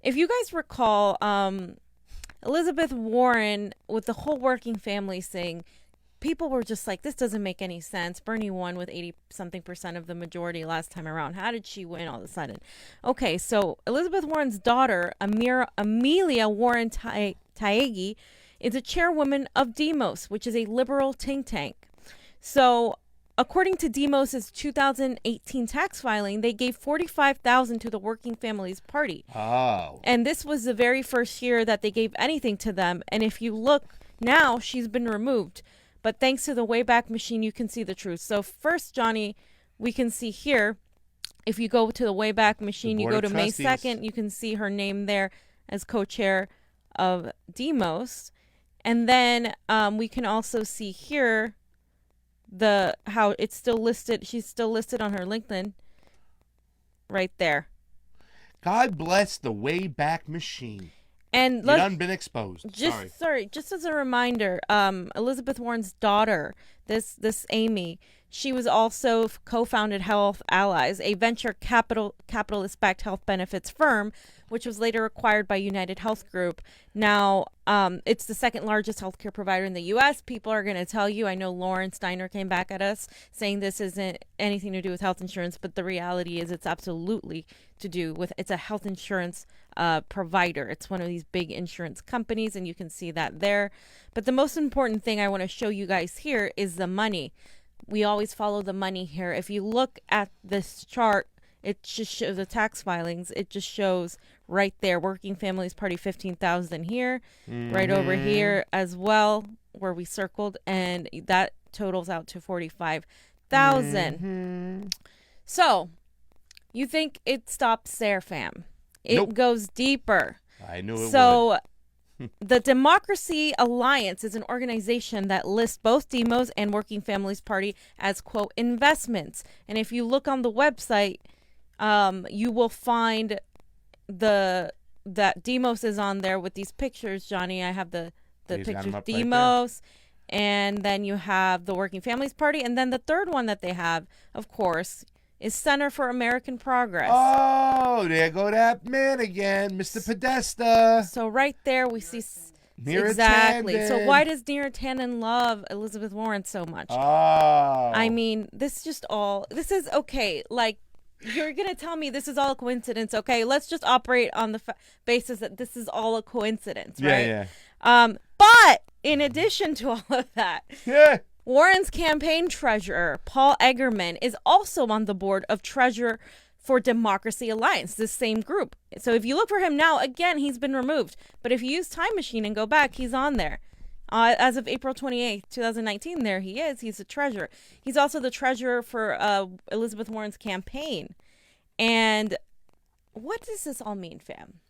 if you guys recall, Elizabeth Warren with the whole working families thing, people were just like, this doesn't make any sense. Bernie won with 80 something percent of the majority last time around. How did she win all of a sudden? Okay, so Elizabeth Warren's daughter, Amelia Warren Tyagi, is a chairwoman of Demos, which is a liberal think tank. So, according to Demos's 2018 tax filing, they gave $45,000 to the Working Families Party. Oh. And this was the very first year that they gave anything to them. And if you look now, she's been removed. But thanks to the Wayback Machine, you can see the truth. So first, Johnny, we can see here, if you go to the Wayback Machine, you go to May 2nd, you can see her name there as co-chair of Demos. And then we can also see here how it's still listed. She's still listed on her LinkedIn right there. God bless the Wayback Machine. And you done been exposed. Just as a reminder, Elizabeth Warren's daughter, this Amy, she was also co-founded Health Allies, a venture capitalist-backed health benefits firm, which was later acquired by United Health Group. Now, it's the second largest healthcare provider in the U.S. People are going to tell you, I know Lauren Steiner came back at us saying this isn't anything to do with health insurance, but the reality is it's absolutely to do with, it's a health insurance provider. It's one of these big insurance companies, and you can see that there. But the most important thing I want to show you guys here is the money. We always follow the money here. If you look at this chart, it just shows the tax filings. It just shows right there, Working Families Party, 15,000 here, right over here as well, where we circled, and that totals out to 45,000. So, you think it stops there, fam? It goes deeper. I knew it would. So, the Democracy Alliance is an organization that lists both Demos and Working Families Party as, quote, investments. And if you look on the website, you will find that Demos is on there with these pictures, Johnny. I have the pictures, Demos, right, and then you have the Working Families Party, and then the third one that they have, of course, is Center for American Progress. Oh, there go that man again, Mr. Podesta. So right there we see Neera exactly. Tanden. So why does Neera Tanden love Elizabeth Warren so much? Oh. I mean, this is okay. Like, you're going to tell me this is all a coincidence, okay? Let's just operate on the basis that this is all a coincidence, right? Yeah. But in addition to all of that, yeah, Warren's campaign treasurer, Paul Egerman, is also on the board of Treasurer for Democracy Alliance, this same group. So if you look for him now, again, he's been removed. But if you use Time Machine and go back, he's on there. As of April 28th, 2019, there he is. He's the treasurer. He's also the treasurer for Elizabeth Warren's campaign. And what does this all mean, fam?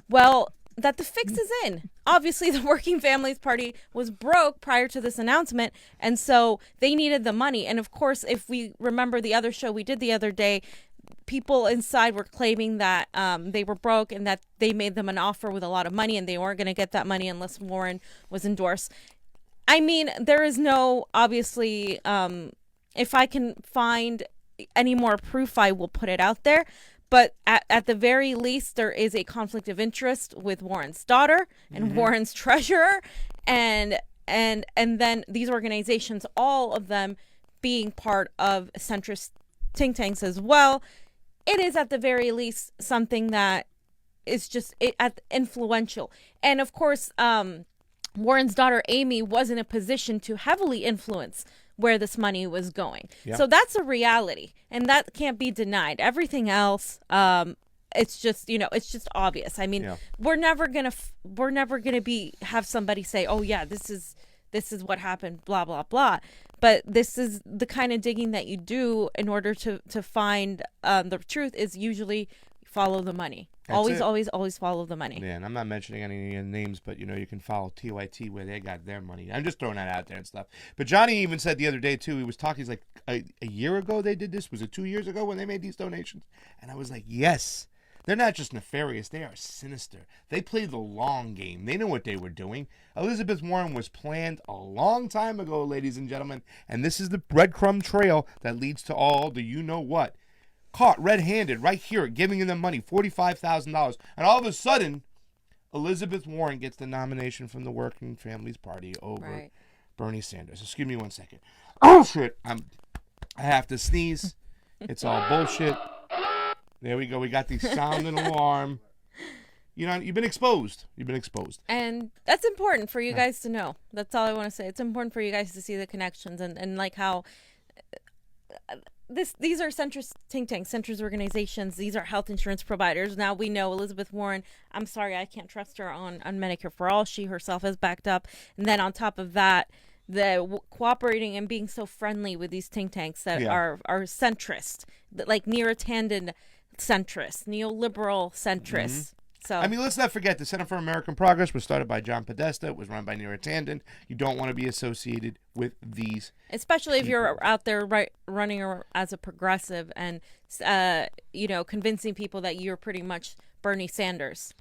Well, that the fix is in. Obviously, the Working Families Party was broke prior to this announcement, and so they needed the money. And of course, if we remember the other show we did the other day, people inside were claiming that they were broke and that they made them an offer with a lot of money and they weren't going to get that money unless Warren was endorsed. I mean, there is no, obviously, if I can find any more proof, I will put it out there. But at the very least, there is a conflict of interest with Warren's daughter and Warren's treasurer, and then these organizations, all of them being part of centrist think tanks as well. It is at the very least something that is just influential. And of course, Warren's daughter Amy was in a position to heavily influence where this money was going. Yep. So that's a reality, and that can't be denied. Everything else, it's just, it's just obvious. I mean, we're never gonna have somebody say, oh yeah, this is what happened, blah blah blah. But this is the kind of digging that you do in order to find the truth. Is usually follow the money. Always follow the money. Yeah, and I'm not mentioning any names, but you can follow TYT where they got their money. I'm just throwing that out there and stuff. But Johnny even said the other day too. He was talking. He's like, a year ago they did this. Was it 2 years ago when they made these donations? And I was like, yes. They're not just nefarious. They are sinister. They play the long game. They know what they were doing. Elizabeth Warren was planned a long time ago, ladies and gentlemen. And this is the breadcrumb trail that leads to all the you-know-what. caught red-handed right here, giving them money, $45,000. And all of a sudden, Elizabeth Warren gets the nomination from the Working Families Party over Bernie Sanders. Excuse me 1 second. Oh, shit. I have to sneeze. It's all bullshit. There we go. We got the sound and alarm. You know, you've been exposed. You've been exposed. And that's important for you guys to know. That's all I want to say. It's important for you guys to see the connections and like how these are centrist think tanks, centrist organizations. These are health insurance providers. Now we know Elizabeth Warren, I'm sorry, I can't trust her on Medicare for All. She herself has backed up. And then on top of that, cooperating and being so friendly with these think tanks that are centrist, like near-attended centrist, neoliberal centrist. So I mean, let's not forget the Center for American Progress was started by John Podesta. It was run by Neera Tanden. You don't want to be associated with these, especially if you're out there running as a progressive and convincing people that you're pretty much Bernie Sanders.